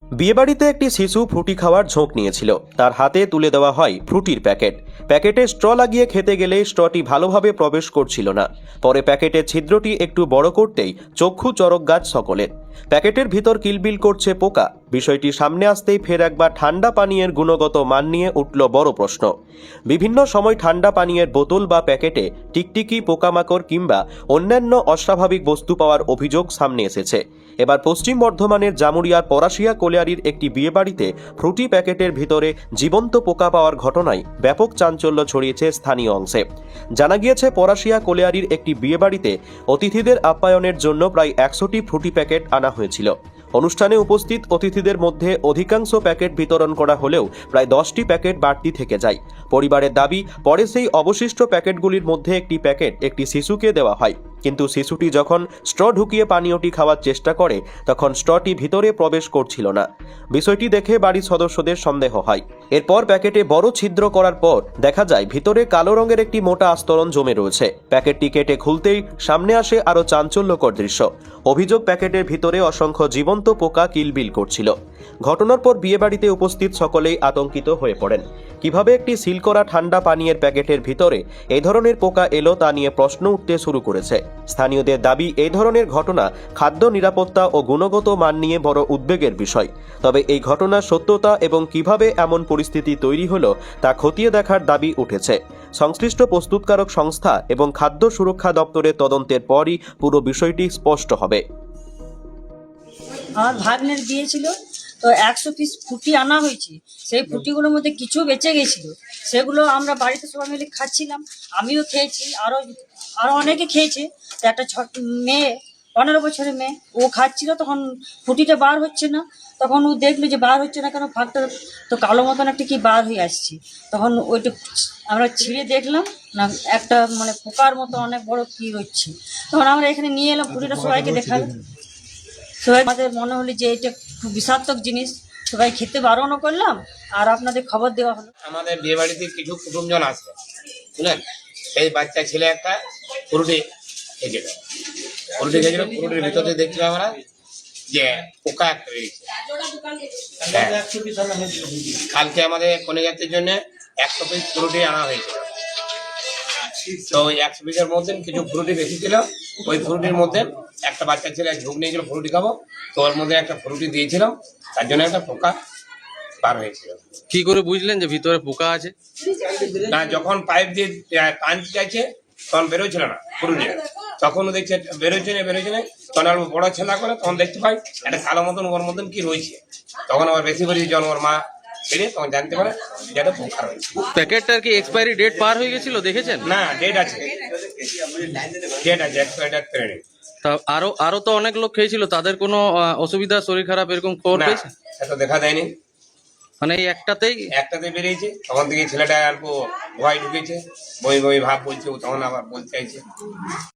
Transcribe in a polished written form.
বিয়েবাড়িতে একটি শিশু ফ্রুটি খাওয়ার ঝোঁক নিয়েছিল। তার হাতে তুলে দেওয়া হয় ফ্রুটির প্যাকেট। প্যাকেটে স্ট্র লাগিয়ে খেতে গেলে স্ট্রটি ভালোভাবে প্রবেশ করছিল না। পরে প্যাকেটের ছিদ্রটি একটু বড় করতেই চক্ষু চড়ক গাছ সকলের। প্যাকেটের ভিতর কিলবিল করছে পোকা। বিষয়টি সামনে আসতেই ফের একবার ঠান্ডা পানীয়ের গুণগত মান নিয়ে উঠল বড় প্রশ্ন। বিভিন্ন সময় ঠান্ডা পানীয়ের বোতল বা প্যাকেটে টিকটিকি, পোকামাকড় কিংবা অন্যান্য অস্বাভাবিক বস্তু পাওয়ার অভিযোগ সামনে এসেছে। এবার পশ্চিম বর্ধমানের জামুরিয়ার পরাশিয়া কোলিয়ারির একটি বিয়েবাড়িতে ফ্রুটি প্যাকেটের ভিতরে জীবন্ত পোকা পাওয়ার ঘটনায় ব্যাপক চাঞ্চল্য ছড়িয়েছে স্থানীয় অংশে। জানা গিয়েছে, পরাশিয়া কোলিয়ারির একটি বিয়েবাড়িতে অতিথিদের আপ্যায়নের জন্য প্রায় 100টি ফ্রুটি প্যাকেট আনা হয়েছিল। অনুষ্ঠানে উপস্থিত অতিথিদের মধ্যে অধিকাংশ প্যাকেট বিতরণ করা হলেও প্রায় 10টি প্যাকেট বাড়তি থেকে যায়। পরিবারের দাবি, পরে সেই অবশিষ্ট প্যাকেটগুলির মধ্যে একটি প্যাকেট একটি শিশুকে দেওয়া হয়, কিন্তু শিশুটি যখন স্ট্র ঢুকিয়ে পানীয়টি খাওয়ার চেষ্টা করে তখন স্ট্রটি ভিতরে প্রবেশ করছিল না। বিষয়টি দেখে বাড়ির সদস্যদের সন্দেহ হয়। এরপর প্যাকেটে বড় ছিদ্র করার পর দেখা যায় ভিতরে কালো রঙের একটি মোটা আস্তরণ জমে রয়েছে। প্যাকেটটি কেটে খুলতেই সামনে আসে আরও চাঞ্চল্যকর দৃশ্য। অভিযোগ, প্যাকেটের ভিতরে অসংখ্য জীবন্ত পোকা কিলবিল করছিল। ঘটনার পর বিয়েবাড়িতে উপস্থিত সকলেই আতঙ্কিত হয়ে পড়েন। কিভাবে একটি সিল করা ঠান্ডা পানীয়ের প্যাকেটের ভিতরে এই ধরনের পোকা এলো তা নিয়ে প্রশ্ন উঠতে শুরু করেছে। স্থানীয়দের দাবি, এই ধরনের ঘটনা খাদ্য নিরাপত্তা ও গুণগত মান নিয়ে বড় উদ্বেগের বিষয়। তবে এই ঘটনার সত্যতা এবং কিভাবে এমন পরিস্থিতি তৈরি হলো তা খতিয়ে দেখার দাবি উঠেছে। সংশ্লিষ্ট প্রস্তুতকারক সংস্থা এবং খাদ্য সুরক্ষা দপ্তরের তদন্তের পরই পুরো বিষয়টি স্পষ্ট হবে। আমার ভাগ্নের বিয়ে ছিল, তো 100 পিস ফুটি আনা হয়েছে। সেই ফুটিগুলোর মধ্যে কিছু বেঁচে গেছিল, সেগুলো আমরা বাড়িতে সবাই মিলে খাচ্ছিলাম। আমিও খেয়েছি, আরো অনেকে খেয়েছে। তো একটা মেয়ে, 15 বছরের মেয়ে, ও খাচ্ছিল, তখন ফুটিটা বার হচ্ছে না। তখন ও দেখলো যে বার হচ্ছে না কেন, ফাঁকটা তো কালো মতন একটা কি বার হয়ে আসছে। তখন ওইটা আমরা ছিঁড়ে দেখলাম না, একটা মানে পোকার মতো অনেক বড় কি হচ্ছে। তখন আমরা এখানে নিয়ে এলাম, ফুটিটা সবাইকে দেখালাম। সবাই আমাদের মনে হলো যে এটা খুব বিষাক্তক জিনিস, সবাই খেতে বারণও করলাম আর আপনাদের খবর দেওয়া হলো। আমাদের বিয়ে বাড়িতে কিছু কুটুমজন আছে, বুঝলেন। সেই বাচ্চা ছেলে একটা ফুরুটি খেয়েছিল। ফুরুটির ভিতরে দেখছিলাম আমরা যে পোকা একটা রয়েছে। কালকে আমাদের কনেযাত্রীর জন্য 100 পিস ফুরুটি আনা হয়েছিল। তো ওই 100 পিসের মধ্যে কিছু ফ্রুটি বেশি ছিল। ওই ফ্রুটির মধ্যে একটা বাচ্চা ছেলে ঝোঁক নিয়েছিল ফ্রুটি খাবো, তো ওর মধ্যে একটা ফ্রুটি দিয়েছিলাম, তার জন্য একটা পোকা বার হয়েছিল। কি করে বুঝলেন যে ভিতরে পোকা আছে? না, যখন পাইপ দিয়ে টানতে চাইছে তখন বেরোচ্ছিল না ফ্রুটি, তখন দেখছে বেরোচ্ছে না, তখন আর বড় ছেলা করে তখন দেখতে পাই একটা কালো মতন ওর মতন কি রয়েছে। তখন আবার বেশি করে যখন ওর মা ছেড়ে তখন জানতে পারে যেটা পোকা রয়েছে। প্যাকেটটার কি এক্সপায়ারি ডেট পার হয়ে গেছিল দেখেছেন? না, ডেট আছে, এক্সপায়ারি ডেট পেরে নেই। তা আরো তো অনেক লোক খেয়েছিল, তাদের কোনো অসুবিধা, শরীর খারাপ এরকম খবর না, পেয়েছে? সেটা দেখা দেয়নি। মানে এই একটাতে বেরিয়েছে, তখন থেকে ছেলেটা আর ভয় ঢুকেছে, বই ভাব বলছে, তখন আবার বলতে চাইছে।